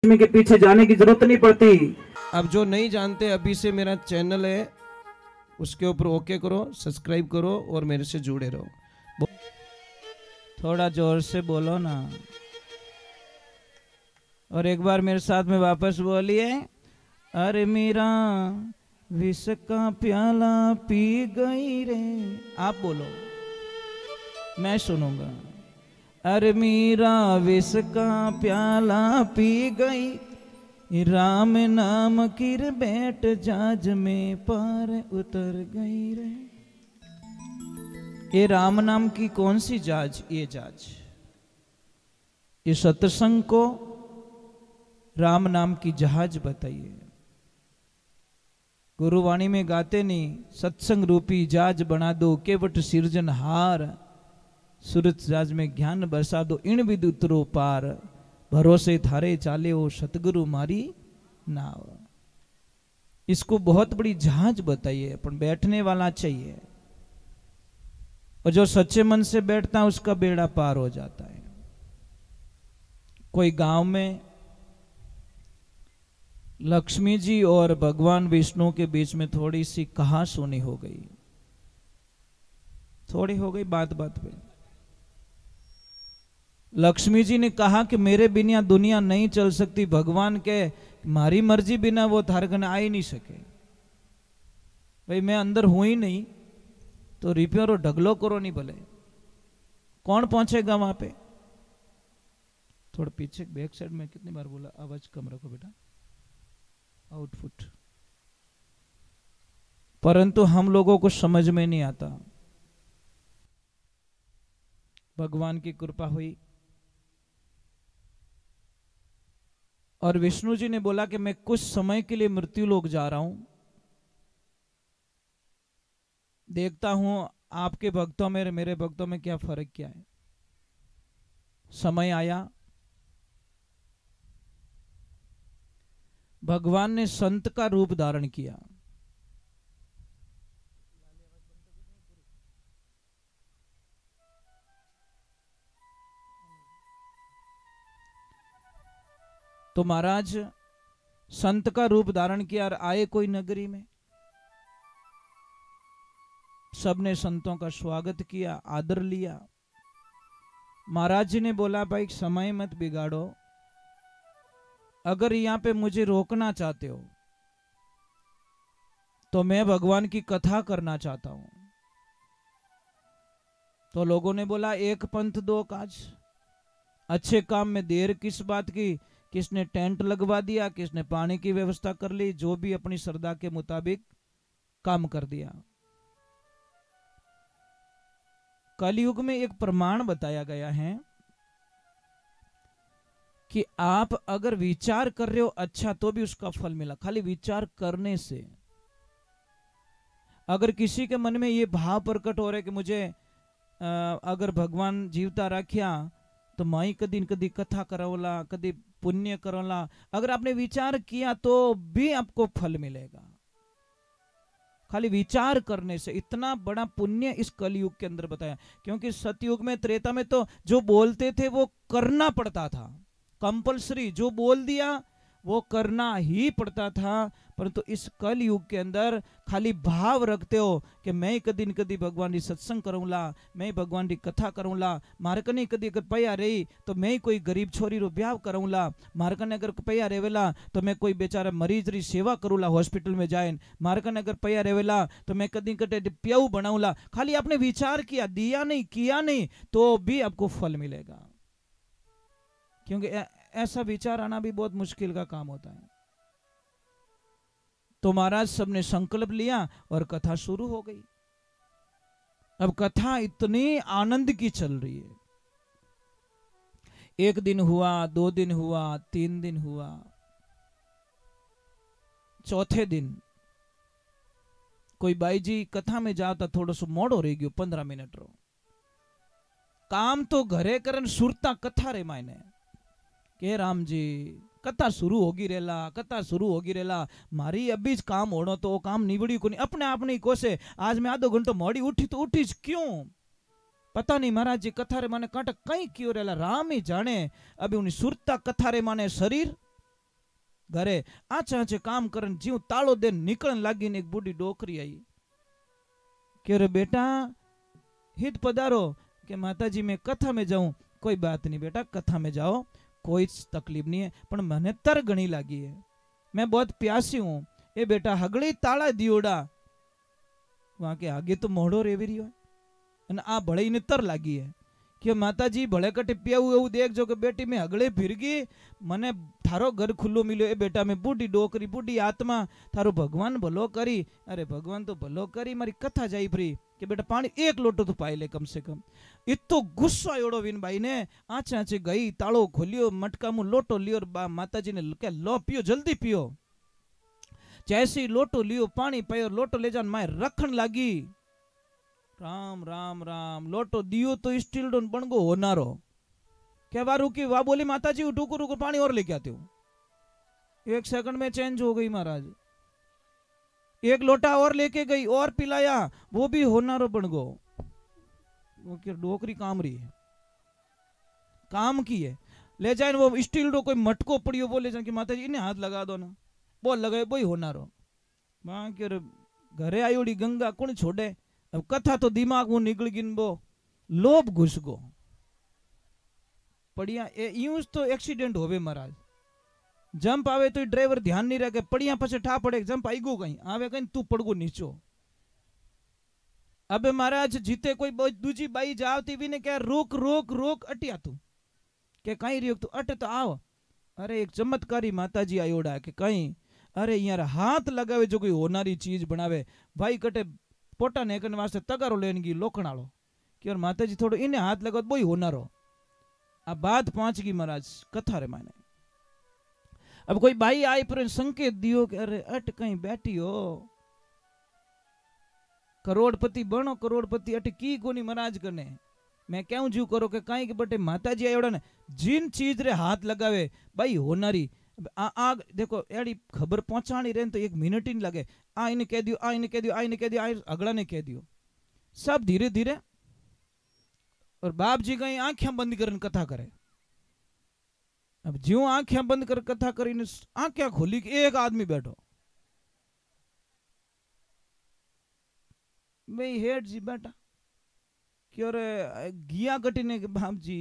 के पीछे जाने की जरूरत नहीं पड़ती। अब जो नहीं जानते, अभी से मेरा चैनल है, उसके ऊपर ओके करो, सब्सक्राइब करो और मेरे से जुड़े रहो। थोड़ा जोर से बोलो ना, और एक बार मेरे साथ में वापस बोलिए। अरे मीरा विष का प्याला पी गई रे। आप बोलो, मैं सुनूंगा। अरे मीरा विष का प्याला पी गई, राम नाम की बैठ जाज में पार उतर गई रे। ये राम नाम की कौन सी जाज? ये जाज, ये सत्संग को राम नाम की जहाज बताइए। गुरुवाणी में गाते नहीं, सत्संग रूपी जहाज बना दो केवट सिरजनहार, सूरज जहाज में ज्ञान बरसा दो इन विद उतरो पार, भरोसे थारे चाले हो सतगुरु मारी नाव। इसको बहुत बड़ी जहाज बताइए, पर बैठने वाला चाहिए, और जो सच्चे मन से बैठता है उसका बेड़ा पार हो जाता है। कोई गांव में लक्ष्मी जी और भगवान विष्णु के बीच में थोड़ी सी कहासुनी हो गई, थोड़ी हो गई बात बात पे। लक्ष्मी जी ने कहा कि मेरे बिना दुनिया नहीं चल सकती। भगवान के मारी मर्जी बिना वो थारे कने आ ही नहीं सके। भाई मैं अंदर हूं ही नहीं, तो रिपेयर और ढगलो करो नहीं, भले कौन पहुंचेगा वहां पे। थोड़ा पीछे बैक साइड में कितनी बार बोला, आवाज कम रखो बेटा, आउटपुट। परंतु हम लोगों को समझ में नहीं आता। भगवान की कृपा हुई और विष्णु जी ने बोला कि मैं कुछ समय के लिए मृत्यु लोक जा रहा हूं, देखता हूं आपके भक्तों में मेरे भक्तों में क्या फर्क क्या है। समय आया, भगवान ने संत का रूप धारण किया। तो महाराज संत का रूप धारण किया और आए कोई नगरी में। सबने संतों का स्वागत किया, आदर लिया। महाराज जी ने बोला, भाई समय मत बिगाड़ो, अगर यहां पे मुझे रोकना चाहते हो तो मैं भगवान की कथा करना चाहता हूं। तो लोगों ने बोला, एक पंथ दो काज, अच्छे काम में देर किस बात की। किसने टेंट लगवा दिया, किसने पानी की व्यवस्था कर ली, जो भी अपनी श्रद्धा के मुताबिक काम कर दिया। कलयुग में एक प्रमाण बताया गया है कि आप अगर विचार कर रहे हो अच्छा, तो भी उसका फल मिला। खाली विचार करने से, अगर किसी के मन में ये भाव प्रकट हो रहा है कि मुझे अगर भगवान जीवता रखिया तो मैं कदी न कदी कथा करोला, कदी पुण्य करोला, अगर आपने विचार किया तो भी आपको फल मिलेगा। खाली विचार करने से इतना बड़ा पुण्य इस कलयुग के अंदर बताया। क्योंकि सतयुग में, त्रेता में तो जो बोलते थे वो करना पड़ता था, कंपलसरी, जो बोल दिया वो करना ही पड़ता था। परंतु इस कल युग के अंदर खाली भाव रखते हो कि मैं कदी न कदी भगवान की सत्संग करूंगा, मैं भगवान की कथा करूंगा, मारे कने कदी अगर पैया रही तो मैं कोई गरीब छोरी रो ब्याह करूंगा, मारे कने अगर पैया रेवेला तो मैं कोई बेचारा मरीज री सेवा करूंगा हॉस्पिटल में जाए, मारे कने अगर पैया रेवेला तो मैं कदी कटे प्याऊ बनाऊंगा। खाली आपने विचार किया, दिया नहीं, किया नहीं, तो भी आपको फल मिलेगा। क्योंकि ऐसा विचार आना भी बहुत मुश्किल का काम होता है। तो महाराज सबने संकल्प लिया और कथा शुरू हो गई। अब कथा इतनी आनंद की चल रही है। एक दिन हुआ, 2 दिन हुआ, 3 दिन हुआ, चौथे दिन कोई बाई जी कथा में जाता थोड़ा सो मोड़ो रह गयो, 15 मिनट रो काम तो घरे करन सुरता कथा रे मायने के राम जी कथा शुरू होगी रेला, कथा शुरू होगी रेला, मारी अभी काम होनो तो वो काम निवड़ी को नहीं, अपने आप नहीं कोसे। आज मैं आधो घंटो मोड़ी उठी तो उठी क्यों पता नहीं महाराज जी कथा रे माने कांटा कई क्यों रेला, राम ही जाने। अभी उन्हें सुरता कथा रे माने शरीर घरे आचे आचे काम करन जीव ताळो दे निकळन लागी ने एक बूढ़ी डोकरी आई के रे बेटा हित पधारो के माताजी मैं कथा में जाऊं। कोई बात नहीं बेटा, कथा में जाओ, कोई तकलीफ नहीं है, पर मने तर घणी लागी है, मैं बहुत प्यासी हूं। ए बेटा हगड़ी ताला दियोड़ा वहां के आगे तो मोड़ो रेवी रही है आ भले ने तर लागी है कि माताजी भले कटे पियाऊ एवं देख जो कि बेटी में हगड़े फिर गई मने थारो घर खुल्लो मिलो। ए बेटा में बूढ़ी डोकरी बूढ़ी आत्मा थारो भगवान भलो करी। अरे भगवान तो भलो करी, मारी कथा जाई फ्री कि बेटा पानी एक लोटो तो पाई ले कम से कम। इतो गुस्सा एवड़ो विन भाई ने आचे आचे गई, तालो खोलियो, मटका मु लोटो लियो और माताजी ने क्या लो पियो, जल्दी पियो। जैसे ही लोटो लियो पानी पायो, लोटो ले जान माए रखन लागी। राम राम राम लोटो दियो तो स्टील डोन बन गो होनारो। क्या बार रुकी वाह बोली माताजी रुको रुको पानी और लेके आते हो। 1 सेकंड में चेंज हो गई महाराज, एक लोटा और लेके गई और पिलाया, वो भी होनारो बन गो। वो क्या डोकरी काम रही है, काम की है। ले जाए वो स्टील डो कोई मटको पड़ियो, वो ले जाए कि माताजी इन्हें हाथ लगा दो ना, वो लगाए वो ही होनारो। घरे आई उड़ी गंगा कौन छोड़े। अब कथा तो दिमाग में निकल गिन बो लोभ घुस गो पड़िया। यूं तो एक्सीडेंट होवे महाराज, जंप आवे तो ड्राइवर ध्यान नहीं रखे, पड़िया पछे ठा पड़े, जंप आई गो कहीं आवे कहीं तू पड़गो नीचो। अबे महाराज जीते कोई दूजी बाई जावती भी ने क्या रोक रोक रोक अटिया तू के कहीं रियो तू अट तो आओ। अरे एक चमत्कारी माताजी आयोड़ा के कहीं अरे यार हाथ लगावे जो कोई होनारी चीज बनावे भाई कटे पोटा नेकन वास्ते तगारो लेन गी लोखणालो कि और माताजी थोड़ो इन्हें हाथ लगाओ बोई होनारो। अब बात पहुंच गई महाराज कथा रे माने। अब कोई भाई आई पर संकेत दियो कि अरे अट कहीं बैठी हो, करोड़पति बनो करोड़पति अट की कोनी महाराज कने। मैं क्यों जू करो के कहीं के बटे माताजी आयोड़ा ने जिन चीज रे हाथ लगावे भाई होनारी। आ देखो एड़ी खबर पहुंचानी रहे तो 1 मिनट ही नहीं लगे। आ इन्हें कह दियो, आ इन्हें कह दियो, आ इन्हें कह दियो, आ अगला ने कह दियो, सब धीरे धीरे। और बाप जी कहीं आंखें बंद कर कथा करे। अब ज्यों आंखें बंद कर कथा करी आंखें खोली कि एक आदमी बैठो, भाई हेड जी बैठा क्यों रे गिया कटी ने बाप जी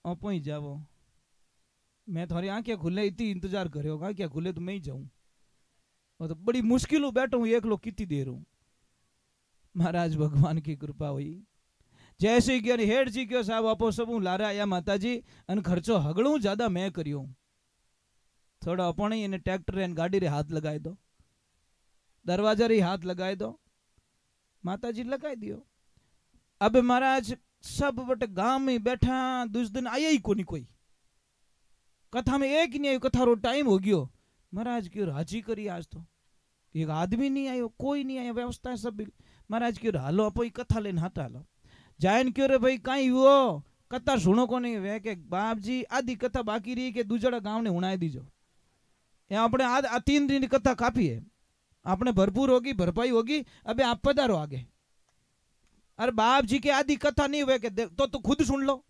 ओपो ही जावो। मैं थोड़ी आंखें खुले इतनी इंतजार करे होगा, क्या खुले तो मैं ही जाऊं। और तो बड़ी मुश्किल बैठा हूं एक लोग कितनी देर हूं। महाराज भगवान की कृपा हुई जैसे कि हेड जी क्यों साहब आपो सब लारा आया माताजी अन खर्चो हगड़ू ज्यादा मैं करियो थोड़ा अपने इन्हें ट्रैक्टर एन गाड़ी रे हाथ लगाए दो, दरवाजा रे हाथ लगाए दो, माताजी लगाए दियो। अब महाराज सब बटे गांव में बैठा दूस दिन आया ही कोनी कोई, कथा में एक ही नहीं आयो, कथा रो टाइम हो गयो। महाराज क्यों राजी करी आज तो एक आदमी नहीं आयो, कोई नहीं आयो, व्यवस्था सब महाराज क्यों हालो अपो कथा लेन हाथ हालो जायन क्यों रे भाई कहीं हुओ कथा सुनो को नहीं वे के बाप जी आधी कथा बाकी रही के दूसरा गांव ने उड़ाई दीजो। अपने आज 3 दिन की कथा काफी है, आपने भरपूर होगी भरपाई होगी, अबे आप पधारो आगे। अरे बाप जी के आधी कथा नहीं हुए के तो खुद सुन लो,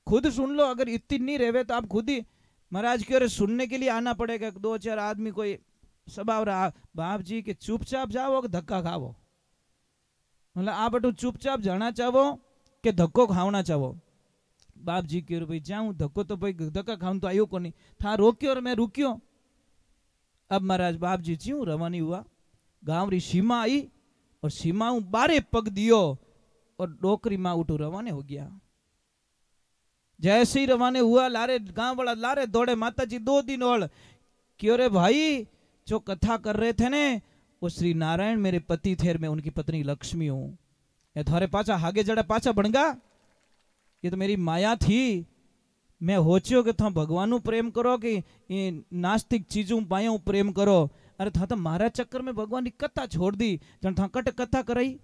खुद सुन लो। अगर इतनी नहीं रहे तो आप खुद ही महाराज की अरे सुनने के लिए आना पड़ेगा। 2-4 आदमी कोई स्वभाव रहा बाप जी के चुपचाप जाओ कि धक्का खाओ, मतलब आप बटू चुपचाप जाना चाहो कि धक्को खावना चाहो। बाप जी क्यों भाई जाऊं धक्को तो भाई धक्का खाऊं तो आयो को नहीं था, रोक्यो और मैं रुकियो। अब महाराज बाप जी ज्यों रवानी हुआ गांव री सीमा आई और सीमा बारे पग दियो और डोकरी माँ उठू रवाने हो गया। जैसे ही रवाने हुआ लारे गांव वाला लारे दौड़े माताजी 2 दिन और क्यों रे भाई जो कथा कर रहे थे ने वो श्री नारायण मेरे पति थे, मैं उनकी पत्नी लक्ष्मी हूं। ये थारे पाचा हागे जड़ा पाचा बनगा, ये तो मेरी माया थी। मैं होचियो कि था भगवान प्रेम करो कि ये नास्तिक चीजों पाया प्रेम करो। अरे था तो मारा चक्कर में भगवान की कथा छोड़ दी, जन था कट कथा कराई।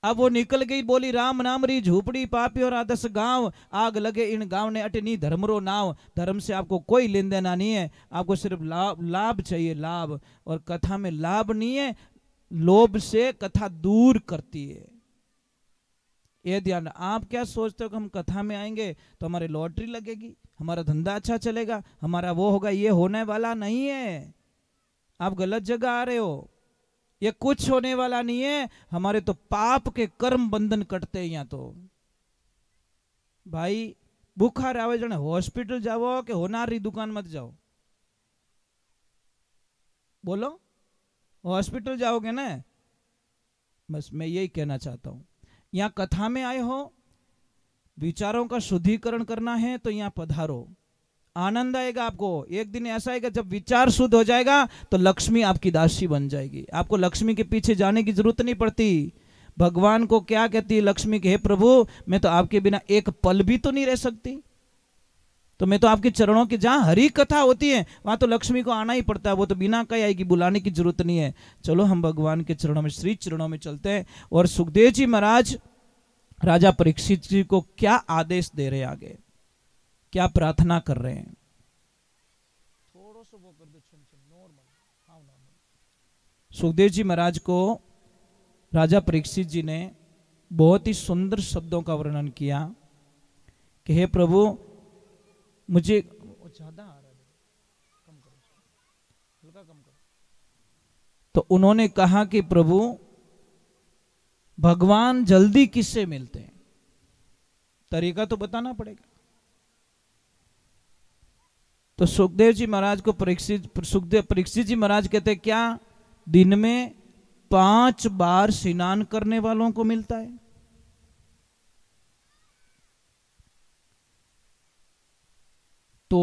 अब वो निकल गई बोली राम नाम री झूपड़ी पापी और आदस गांव, आग लगे इन गांव ने अटनी धर्म रो नाव। धर्म से आपको कोई लेन देना नहीं है, आपको सिर्फ लाभ चाहिए, लाभ। और कथा में लाभ नहीं है, लोभ से कथा दूर करती है। ये ध्यान। आप क्या सोचते हो कि हम कथा में आएंगे तो हमारी लॉटरी लगेगी, हमारा धंधा अच्छा चलेगा, हमारा वो होगा? ये होने वाला नहीं है। आप गलत जगह आ रहे हो। ये कुछ होने वाला नहीं है। हमारे तो पाप के कर्म बंधन कटते हैं यहाँ तो। भाई बुखार आवे जने हॉस्पिटल जाओ कि होनारी दुकान मत जाओ? बोलो, हॉस्पिटल जाओगे ना? बस मैं यही कहना चाहता हूं। यहाँ कथा में आए हो, विचारों का शुद्धिकरण करना है तो यहाँ पधारो, आनंद आएगा आपको। एक दिन ऐसा आएगा जब विचार शुद्ध हो जाएगा तो लक्ष्मी आपकी दासी बन जाएगी। आपको लक्ष्मी के पीछे जाने की जरूरत नहीं पड़ती। भगवान को क्या कहती है लक्ष्मी के, हे प्रभु मैं तो आपके बिना एक पल भी तो नहीं रह सकती, तो मैं तो आपके चरणों की, जहां हरि कथा होती है वहां तो लक्ष्मी को आना ही पड़ता है। वो तो बिना कहीं आएगी, बुलाने की जरूरत नहीं है। चलो हम भगवान के चरणों में, श्री चरणों में चलते हैं। और सुखदेव जी महाराज राजा परीक्षित जी को क्या आदेश दे रहे हैं, आगे क्या प्रार्थना कर रहे हैं? थोड़ा सा वो कर दो, नॉर्मल। सुखदेव जी महाराज को राजा परीक्षित जी ने बहुत ही सुंदर शब्दों का वर्णन किया कि हे प्रभु मुझे ज्यादा आ रहा है, कम करो, हल्का कम करो। तो उन्होंने कहा कि प्रभु भगवान जल्दी किससे मिलते हैं, तरीका तो बताना पड़ेगा। तो सुखदेव जी महाराज को परीक्षित जी महाराज कहते क्या दिन में 5 बार स्नान करने वालों को मिलता है? तो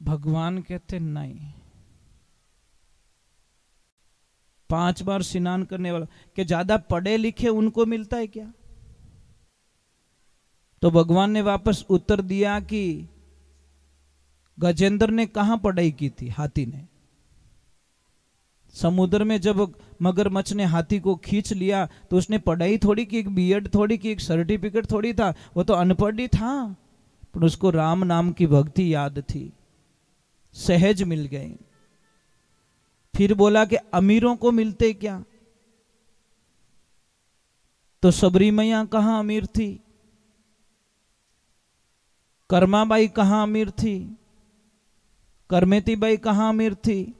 भगवान कहते नहीं, 5 बार स्नान करने वाला कि ज्यादा पढ़े लिखे उनको मिलता है क्या? तो भगवान ने वापस उत्तर दिया कि गजेंद्र ने कहां पढ़ाई की थी? हाथी ने। समुद्र में जब मगरमच्छ ने हाथी को खींच लिया तो उसने पढ़ाई थोड़ी की, एक बीएड थोड़ी की, एक सर्टिफिकेट थोड़ी था, वो तो अनपढ़ ही था, पर उसको राम नाम की भक्ति याद थी, सहज मिल गए। फिर बोला कि अमीरों को मिलते क्या? तो सबरी मैया कहां अमीर थी? कर्माबाई कहां अमीर थी? करमेती बाई कहां अमीर थी?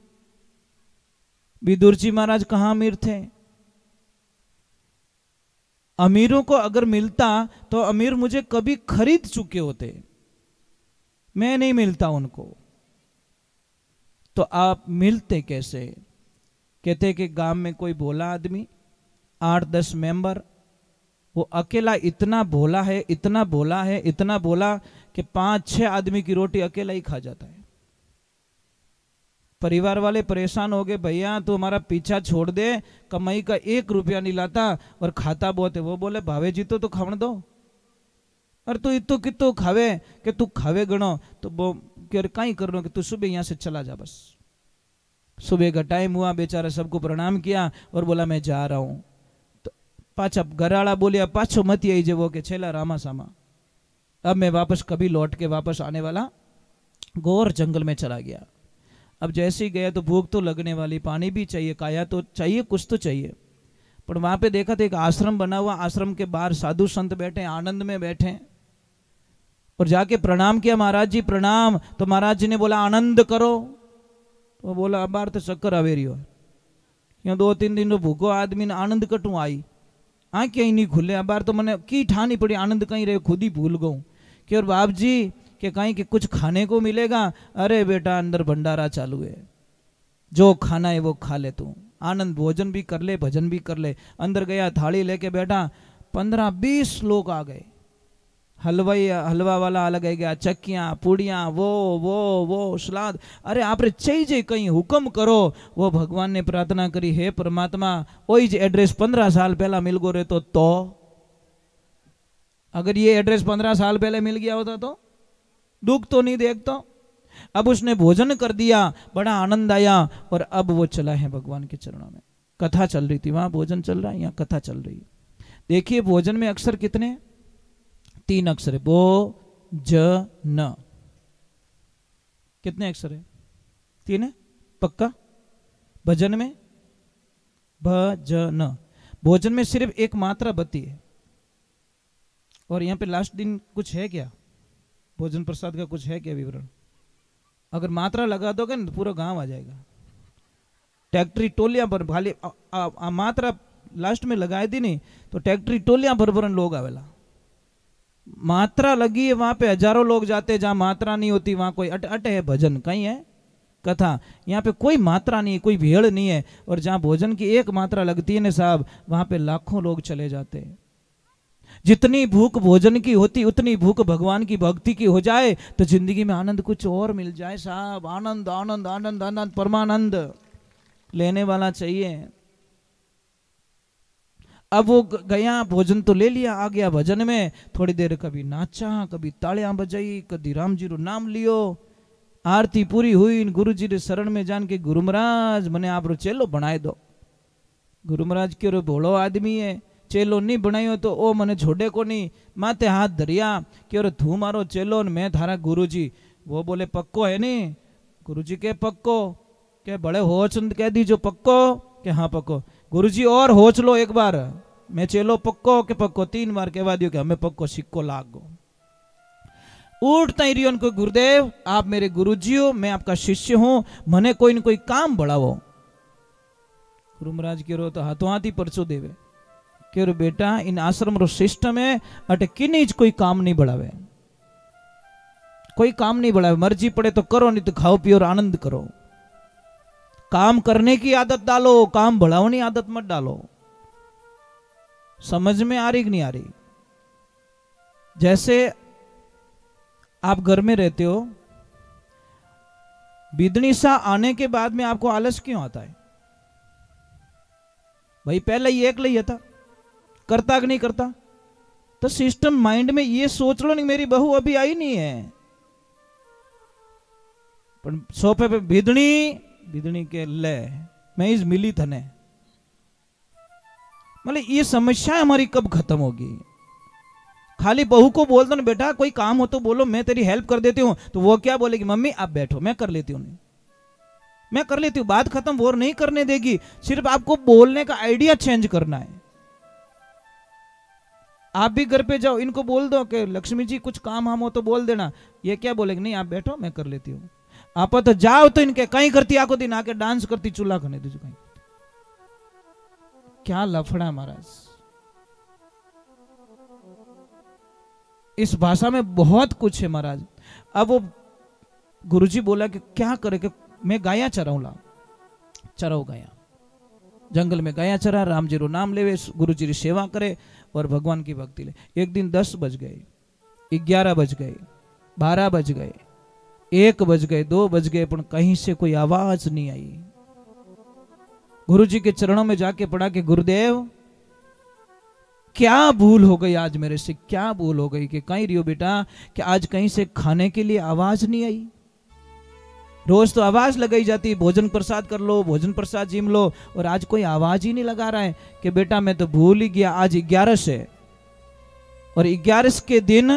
विदुर जी महाराज कहां अमीर थे? अमीरों को अगर मिलता तो अमीर मुझे कभी खरीद चुके होते, मैं नहीं मिलता उनको। तो आप मिलते कैसे? कहते कि गांव में कोई भोला आदमी, 8-10 मेंबर, वो अकेला इतना भोला है, इतना भोला है, इतना भोला कि 5-6 आदमी की रोटी अकेला ही खा जाता है। परिवार वाले परेशान हो गए, भैया तू हमारा पीछा छोड़ दे, कमाई का 1 रुपया नहीं लाता और खाता बहुत है। वो बोले भावे जी तो खावन दो, और तू इतो कितो खावे कि तू खावे गणो, तो वो कहीं करनो कि तू सुबह यहां से चला जा। बस सुबह का टाइम हुआ, बेचारा सबको प्रणाम किया और बोला मैं जा रहा हूं। तो पाछा घराड़ा बोलिया पाछो मत आई जेवो के छेला रामा सामा, अब मैं वापस कभी लौट के वापस आने वाला, घोर जंगल में चला गया। अब जैसे ही गया तो भूख तो लगने वाली, पानी भी चाहिए, काया तो चाहिए, कुछ तो चाहिए। पर वहां पे देखा तो एक आश्रम बना हुआ, आश्रम के बाहर साधु संत बैठे, आनंद में बैठे, और जाके प्रणाम किया, महाराज जी प्रणाम। तो महाराज जी ने बोला आनंद करो। तो बोला अब बार तो चक्कर आवे रही हो, यहाँ 2-3 दिन भूखो आदमी ने आनंद कटू आई, आंखें ही नहीं खुले, अब बार तो मैंने की ठानी पड़ी, आनंद कहीं रहे, खुद ही भूल गऊ। कि और बाप जी कि कहीं कि कुछ खाने को मिलेगा? अरे बेटा अंदर भंडारा चालू है, जो खाना है वो खा ले तू, आनंद भोजन भी कर ले, भजन भी कर ले। अंदर गया, थाली लेके बैठा, 15-20 लोग आ गए, हलवा वाला अलग है गया, चक्कियां पूड़ियां, वो सलाद। अरे आप रे चाहिए कहीं हुक्म करो। वो भगवान ने प्रार्थना करी, हे परमात्मा वही जो एड्रेस 15 साल पहला मिल गो रहे तो अगर ये एड्रेस 15 साल पहले मिल गया होता तो दुख तो नहीं देखता। अब उसने भोजन कर दिया, बड़ा आनंद आया, और अब वो चला है भगवान के चरणों में। कथा चल रही थी, वहां भोजन चल रहा है, यहाँ कथा चल रही है। देखिए भोजन में अक्षर कितने? 3 अक्षर है, बो ज न। कितने अक्षर है? 3 है पक्का। भजन में भ ज न, भोजन में सिर्फ एक मात्रा बती है, और यहाँ पे लास्ट दिन कुछ है क्या, भोजन प्रसाद का कुछ है क्या विवरण? अगर मात्रा लगा दोगे ना तो पूरा गांव आ जाएगा। ट्रैक्टरी टोलियां पर खाली मात्रा लास्ट में लगाई दी नहीं तो ट्रैक्टरी टोलियां भर लोग आवेला। मात्रा लगी है वहां पे हजारों लोग जाते, जहां मात्रा नहीं होती वहां कोई अट है भजन, कहीं है कथा। यहाँ पे कोई मात्रा नहीं है, कोई भीड़ नहीं है। और जहां भोजन की एक मात्रा लगती है ना साहब, वहां पे लाखों लोग चले जाते हैं। जितनी भूख भोजन की होती उतनी भूख भगवान की भक्ति की हो जाए तो जिंदगी में आनंद कुछ और मिल जाए साहब। आनंद आनंद आनंद आनंद परमानंद लेने वाला चाहिए। अब वो गया, भोजन तो ले लिया, आ गया भजन में, थोड़ी देर कभी नाचा, कभी तालियां बजाई, कभी राम जी रो नाम लियो। आरती पूरी हुई, गुरु जी रे शरण में जान के गुरु महाराज मने आप रो चेलो बनाए दो। गुरु महाराज क्यों भोलो आदमी है, चेलो नहीं बनायो तो ओ मने छोड़े को नहीं। माथे हाथ धरिया क्यों तू मारो चेलो न मैं थारा गुरु जी। वो बोले पक्को है नी? गुरु जी के पक्को के बड़े होच कह दीजो पक्को के हाँ पक्को। गुरु जी और होच लो एक बार, मैं चेलो पक्को के पक्को। 3 बार कहवा दियो कि हमें पक्को सिक्को लागो। उठता ही रियो उनको, गुरुदेव आप मेरे गुरु जी हो, मैं आपका शिष्य हूं, मने कोई न कोई काम बढ़ावो। गुरु महाराज के रो तो हाथों हाथ ही परचो देवे के रो बेटा इन आश्रम रो सिस्टम है अटे किन्हीं कोई काम नहीं बढ़ावे, कोई काम नहीं बढ़ावे। मर्जी पड़े तो करो, नहीं तो खाओ पियो और आनंद करो। काम करने की आदत डालो, काम बढ़ाने की आदत मत डालो। समझ में आ रही कि नहीं आ रही? जैसे आप घर में रहते हो, बिदनी सा आने के बाद में आपको आलस क्यों आता है? भाई पहले ही एक लिया था, करता कि नहीं करता? तो सिस्टम माइंड में ये सोच लो नहीं मेरी बहू अभी आई नहीं है, पर सोफे पे बिदनी के ले मैं इस मिली थने। मतलब ये समस्या हमारी कब खत्म होगी? खाली बहू को बोल दो ना बेटा कोई काम हो तो बोलो, मैं तेरी हेल्प कर देती हूं, तो वो क्या बोलेगी? मम्मी आप बैठो मैं कर लेती हूं। नहीं मैं कर लेती हूं, बात खत्म। वो नहीं करने देगी, सिर्फ आपको बोलने का आइडिया चेंज करना है। आप भी घर पे जाओ, इनको बोल दो कि लक्ष्मी जी कुछ काम हम हो तो बोल देना। ये क्या बोलेगी? नहीं आप बैठो मैं कर लेती हूं। आप तो जाओ तो इनके कहीं करती, आको दिन आके डांस करती, चूल्हा खने दीजिए कहीं। क्या लफड़ा महाराज। इस भाषा में बहुत कुछ है महाराज। अब वो गुरुजी बोला कि क्या करे कि मैं गाया चराऊं, ला चराओ गाया, जंगल में गाया चरा, राम जी रो नाम लेवे, गुरु जी की सेवा करे और भगवान की भक्ति ले। एक दिन 10 बज गए, 11 बज गए, 12 बज गए, 1 बज गए, 2 बज गए, पर कहीं से कोई आवाज नहीं आई। गुरु जी के चरणों में जाके पड़ा कि गुरुदेव क्या भूल हो गई आज मेरे से, क्या भूल हो गई कि कहीं रियो बेटा कि आज कहीं से खाने के लिए आवाज नहीं आई। रोज तो आवाज लगाई जाती है, भोजन प्रसाद कर लो, भोजन प्रसाद जिम लो, और आज कोई आवाज ही नहीं लगा रहा है कि बेटा मैं तो भूल ही गया, आज 11 है और 11 के दिन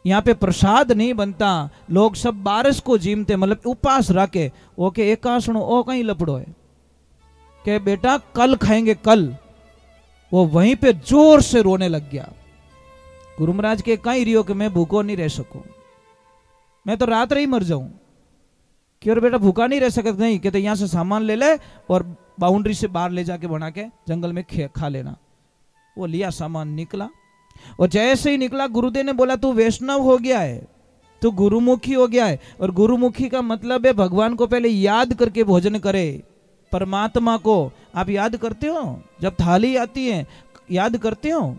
यहाँ पे प्रसाद नहीं बनता, लोग सब 12 को जिमते, मतलब उपवास रखे। ओके एक सुनो ओ कहीं लपड़ो है कि बेटा कल खाएंगे कल। वो वहीं पे जोर से रोने लग गया। गुरु महाराज के कहीं रियो कि मैं भूखो नहीं रह सकूं, मैं तो रात ही मर जाऊं। क्यों बेटा भूखा नहीं रह सकता? नहीं कहते यहां से सामान ले ले और बाउंड्री से बाहर ले जाके बना के जंगल में खा लेना। वो लिया सामान, निकला, और जैसे ही निकला गुरुदेव ने बोला तू वैष्णव हो गया है, तू गुरुमुखी हो गया है। और गुरुमुखी का मतलब है भगवान को पहले याद करके भोजन करे। परमात्मा को आप याद करते हो? जब थाली आती है याद करते हो?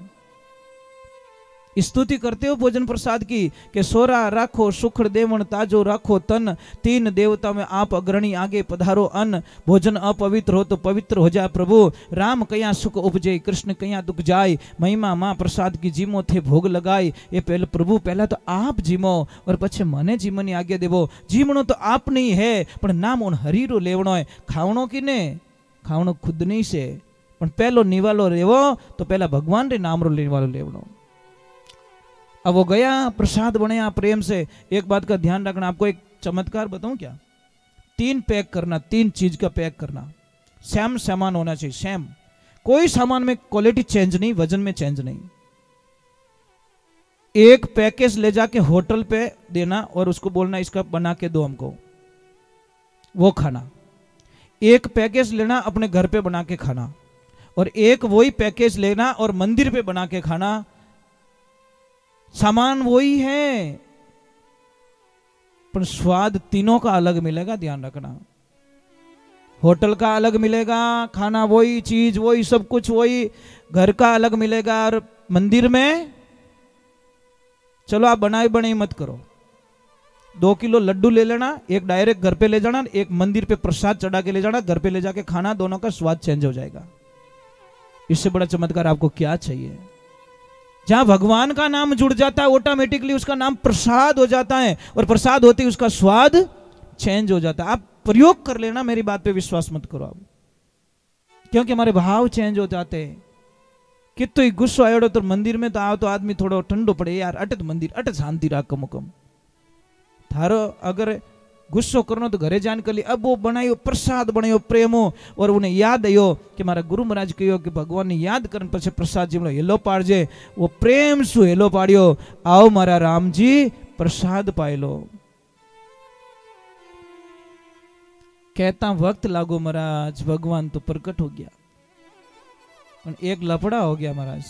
स्तुति करते हो भोजन प्रसाद की कि सोरा राखो सुखड़ देवण ताजो राखो तन, 3 देवता में आप अग्रणी आगे पधारो अन्न। भोजन अपवित्र हो तो पवित्र हो जाए प्रभु। राम कया सुख उपजे कृष्ण कया दुख जाय, महिमा माँ प्रसाद की जीमो थे भोग लगाए। ये पहले प्रभु पहला तो आप जीमो और पछे मने जीमनी आज्ञा देवो। जीमणो तो आप नहीं है पण नाम उन हरीरो लेवणो है। खावणो किने? खावणो खुद नहीं से, पण पहलो निवालो रेवो तो पहला भगवान रे नाम रो निवालो लेवणो। अब वो गया, प्रसाद बनाया प्रेम से। एक बात का ध्यान रखना, आपको एक चमत्कार बताऊं क्या? 3 पैक करना, 3 चीज का पैक करना। सेम सामान होना चाहिए, सेम, कोई सामान में क्वालिटी चेंज नहीं, वजन में चेंज नहीं। एक पैकेज ले जाके होटल पे देना और उसको बोलना इसका बना के दो हमको, वो खाना। एक पैकेज लेना अपने घर पे बना के खाना, और एक वही पैकेज लेना और मंदिर पे बना के खाना। सामान वही है पर स्वाद तीनों का अलग मिलेगा, ध्यान रखना। होटल का अलग मिलेगा, खाना वही, चीज वही, सब कुछ वही, घर का अलग मिलेगा। और मंदिर में चलो आप बनाई बनाई मत करो, 2 किलो लड्डू ले लेना, एक डायरेक्ट घर पे ले जाना, एक मंदिर पे प्रसाद चढ़ा के ले जाना, घर पे ले जाके खाना, दोनों का स्वाद चेंज हो जाएगा। इससे बड़ा चमत्कार आपको क्या चाहिए? जहां भगवान का नाम जुड़ जाता है ऑटोमेटिकली उसका नाम प्रसाद हो जाता है, और प्रसाद होते ही उसका स्वाद चेंज हो जाता है। आप प्रयोग कर लेना, मेरी बात पे विश्वास मत करो आप, क्योंकि हमारे भाव चेंज हो जाते हैं। कितो ही गुस्सो आयो तो मंदिर में तो आओ तो आदमी थोड़ा ठंडो पड़े, यार अटत मंदिर अटत शांति राख कम कम। थारो अगर गुस्सो करनो तो घरे जान कर ली। अब वो बनायो प्रसाद बनायो प्रेमो, और उन्हें याद आयो कि मारा गुरु महाराज कहो कि भगवान ने याद करने पछे प्रसाद जीमलो हेलो पाड़जे। वो प्रेम सु हेलो पाड़ियो, आओ मारा राम जी प्रसाद पाई लो। कहता वक्त लागो महाराज, भगवान तो प्रकट हो गया, एक लफड़ा हो गया महाराज।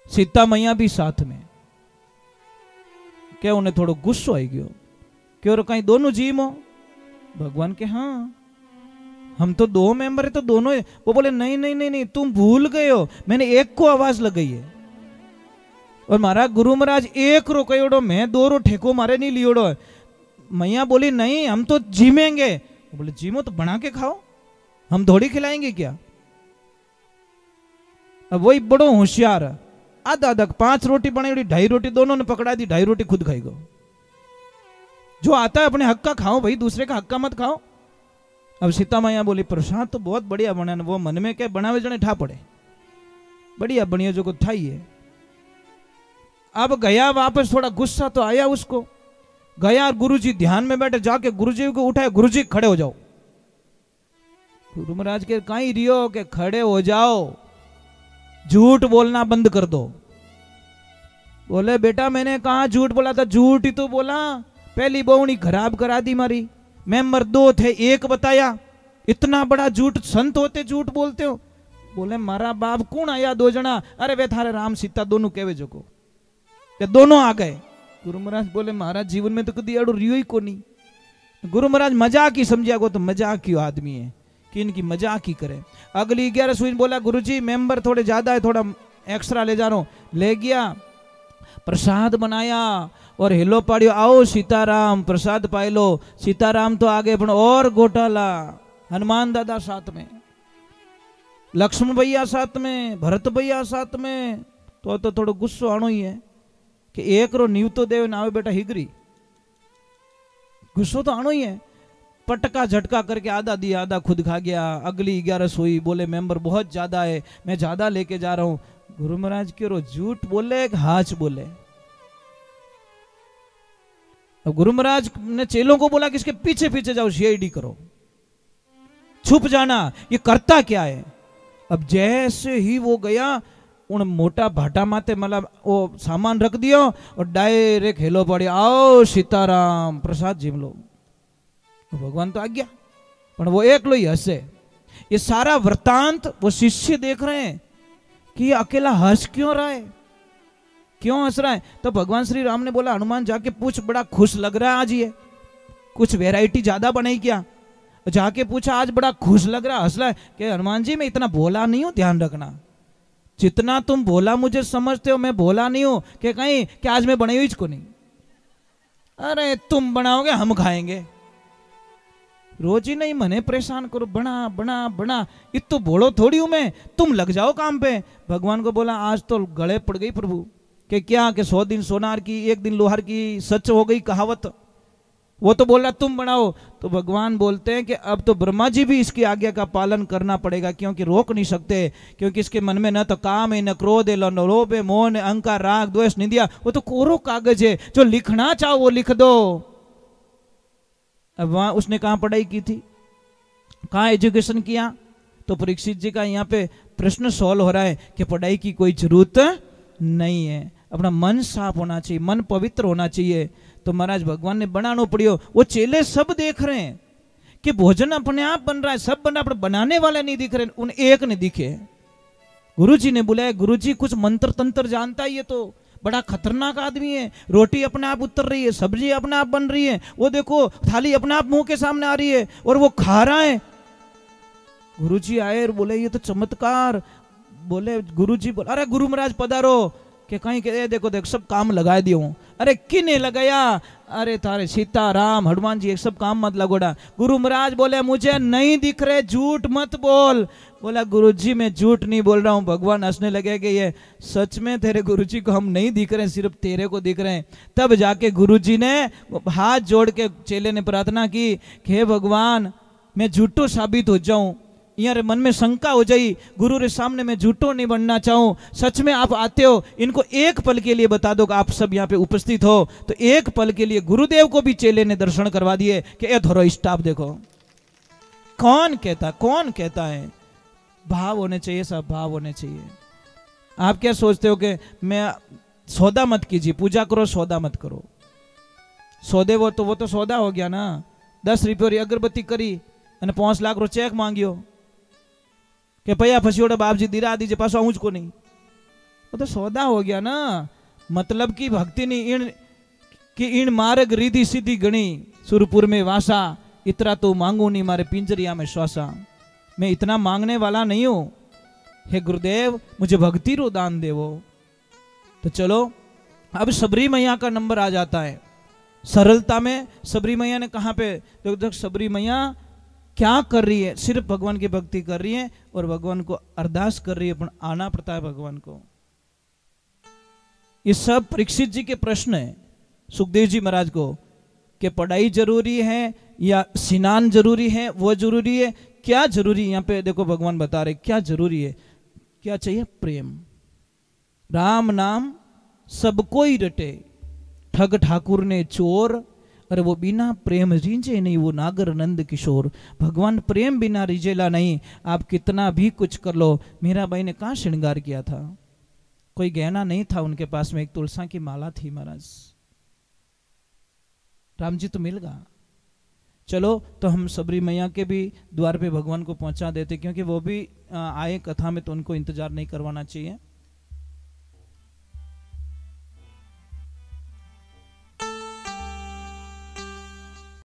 सीता मैया भी साथ में, क्या उन्हें थोड़ो गुस्सो आई गयो, क्यों कहीं दोनों जीम हो? भगवान के हाँ हम तो 2 मेंबर है तो दोनों है। वो बोले नहीं नहीं नहीं नहीं, तुम भूल गए हो, मैंने एक को आवाज लगाई है। और मारा गुरु महाराज 1 रो कहोड़ो, मैं 2 रो ठेको मारे नहीं लियोड़ो है। मैया बोली नहीं हम तो जीमेंगे। बोले जीमो तो बना के खाओ, हम थोड़ी खिलाएंगे क्या? अब वही बड़ो होशियार, आधा आधा 5 रोटी बनाई, 2.5 रोटी दोनों ने पकड़ा दी, 2.5 रोटी खुद खाई गो। जो आता है अपने हक का खाओ भाई, दूसरे का हक का मत खाओ। अब सीता मैया बोली प्रसाद तो बहुत बढ़िया बना, वो मन में क्या बनावे जने ठा पड़े, बढ़िया बढ़िया जो को थाई है। अब गया वापस, थोड़ा गुस्सा तो आया उसको, गया गुरुजी ध्यान में बैठे, जाके गुरुजी को उठाए, गुरुजी खड़े हो जाओ। गुरु महाराज के कहीं रियो के खड़े हो जाओ, झूठ बोलना बंद कर दो। बोले बेटा मैंने कहा झूठ बोला था? झूठ ही तो बोला, पहली बहुनी खराब करा दी मारी, मेंबर 2 थे 1 बताया, इतना बड़ा झूठ, संत होते झूठ बोलते हो? बोले मारा बाप कौन आया 2 जना? अरे वे थारे राम सीता दोनों कहवे जो को, दोनों आ गए। गुरु महाराज बोले महाराज जीवन में तो कभी अड़ो रियो ही को नहीं। गुरु महाराज मजाक ही समझिया को, तो मजाक ही आदमी है कि इनकी मजाक ही करे। अगली 11 सुई बोला गुरुजी मेंबर थोड़े ज्यादा है, थोड़ा एक्स्ट्रा ले जा रहा हूं। ले गया, प्रसाद बनाया और हेलो पाड़ियो, आओ सीताराम प्रसाद पाई लो। सीताराम तो आगे पण और घोटाला, हनुमान दादा साथ में, लक्ष्मण भैया साथ में, भरत भैया साथ में। तो थोड़ो गुस्सो आनो ही है कि 1 रो नीव तो देव नावे बेटा हिगरी, गुस्सो तो आनो ही है। पटका झटका करके आधा दिया, आधा खुद खा गया। अगली 11 हुई, बोले मेंबर बहुत ज्यादा है, मैं ज्यादा लेके जा रहा हूं। गुरु महाराज के रो झूठ बोले कि हाच बोले? अब गुरु महाराज ने चेलों को बोला कि इसके पीछे पीछे जाओ, सीआईडी करो, छुप जाना, ये करता क्या है। अब जैसे ही वो गया, उन मोटा भाटा माथे मतलब वो सामान रख दियो और डायरेक्ट हेलो पड़े, आओ सीताराम प्रसाद जिम लो। भगवान तो आ गया, पर वो एकलो ही हंसे। ये सारा वृतांत वो शिष्य देख रहे हैं कि ये अकेला हंस क्यों रहा है, क्यों हंस रहा है। तो भगवान श्री राम ने बोला हनुमान जाके पूछ, बड़ा खुश लग रहा है आज, ये कुछ वैरायटी ज्यादा बनाई क्या? जाके पूछा आज बड़ा खुश लग रहा, हंस रहा है। कि हनुमान जी मैं इतना भोला नहीं हूं, ध्यान रखना, जितना तुम भोला मुझे समझते हो मैं भोला नहीं हूं। कि कहीं कि आज मैं बनाई को नहीं, अरे तुम बनाओगे हम खाएंगे, रोज ही नहीं मने परेशान करो, बना बना बना, इतो भोलो थोड़ी हूं मैं, तुम लग जाओ काम पे। भगवान को बोला आज तो गले पड़ गई प्रभु, कि क्या कि 100 दिन सोनार की 1 दिन लोहार की, सच हो गई कहावत। वो तो बोला तुम बनाओ। तो भगवान बोलते हैं कि अब तो ब्रह्मा जी भी इसकी आज्ञा का पालन करना पड़ेगा, क्योंकि रोक नहीं सकते, क्योंकि इसके मन में न तो काम है, न क्रोध है, न लोभ है, मोह, अहंकार, राग, द्वेष, निंदा। वो तो कोरो कागज है, जो लिखना चाहो वो लिख दो। अब वहां उसने कहां पढ़ाई की थी, कहां एजुकेशन किया? तो परीक्षित जी का यहाँ पे प्रश्न सॉल्व हो रहा है कि पढ़ाई की कोई जरूरत नहीं है। अपना मन साफ होना चाहिए, मन पवित्र होना चाहिए। तो महाराज भगवान ने बनाना पड़ियो। वो चेले सब देख रहे हैं कि भोजन अपने आप बन रहा है, सब बन रहा है, बनाने वाले नहीं दिख रहे, उन एक ने दिखे। गुरुजी ने बुलाया, गुरुजी कुछ मंत्र तंत्र जानता है, ये तो बड़ा खतरनाक आदमी है। रोटी अपने आप उतर रही है, सब्जी अपने आप बन रही है, वो देखो थाली अपने आप मुंह के सामने आ रही है और वो खा रहा है। गुरुजी आए और बोले ये तो चमत्कार। बोले गुरुजी बोले अरे गुरु महाराज पधारो। कि कहीं के देखो देख सब काम लगा दियो। अरे किने लगाया? अरे तारे सीता राम हनुमान जी एक सब काम मत लगोड़ा। गुरु महाराज बोले मुझे नहीं दिख रहे, झूठ मत बोल। बोला गुरुजी मैं झूठ नहीं बोल रहा हूँ। भगवान हंसने लगे कि ये सच में तेरे गुरुजी को हम नहीं दिख रहे, सिर्फ तेरे को दिख रहे हैं। तब जाके गुरुजी ने हाथ जोड़ के चेले ने प्रार्थना की कि हे भगवान मैं झूठो साबित हो जाऊं, यार मन में शंका हो जाई, गुरु रे सामने मैं झूठो नहीं बनना चाहूं। सच में आप आते हो, इनको एक पल के लिए बता दो कि आप सब यहाँ पे उपस्थित हो। तो एक पल के लिए गुरुदेव को भी चेले ने दर्शन करवा दिए कि ए धरो स्टाफ देखो। कौन कहता है? भाव होने चाहिए, सब भाव होने चाहिए। आप क्या सोचते हो कि मैं सौदा मत कीजिए, पूजा करो सौदा मत करो। सौदे वो तो सौदा हो गया ना। 10 रुपये अगरबत्ती करी અને 5 लाख रो चेक मांगियो कि भैया फसियोड़ा बाप जी दीरा दीजिए पास आऊँ को नहीं, वो तो सौदा हो गया ना। मतलब की भक्ति नहीं इन कि इन मार्ग रिधि सीधी गणी सुरपुर में वासा, इतना तो मांगू नहीं मारे पिंजरिया में श्वासा। मैं इतना मांगने वाला नहीं हूं, हे गुरुदेव मुझे भक्ति रो दान देवो। तो चलो अब सबरी मैया का नंबर आ जाता है। सरलता में सबरी मैया ने कहा पे तो सबरी मैया क्या कर रही है? सिर्फ भगवान की भक्ति कर रही है और भगवान को अरदास कर रही है, पर आना पड़ता है भगवान को। ये सब परीक्षित जी के प्रश्न है सुखदेव जी महाराज को कि पढ़ाई जरूरी है या स्नान जरूरी है, वो जरूरी है, क्या जरूरी? यहाँ पे देखो भगवान बता रहे क्या जरूरी है। क्या चाहिए? प्रेम। राम नाम सबको ही रटे, ठग ठाकुर ने चोर, अरे वो बिना प्रेम रींझे नहीं वो नागर नंद किशोर। भगवान प्रेम बिना रिझेला नहीं। आप कितना भी कुछ कर लो। मीरा बाई ने कहाँ श्रृंगार किया था? कोई गहना नहीं था उनके पास में, एक तुलसा की माला थी महाराज। राम जी तो मिल गया। चलो तो हम सबरी मैया के भी द्वार पे भगवान को पहुंचा देते, क्योंकि वो भी आए कथा में तो उनको इंतजार नहीं करवाना चाहिए।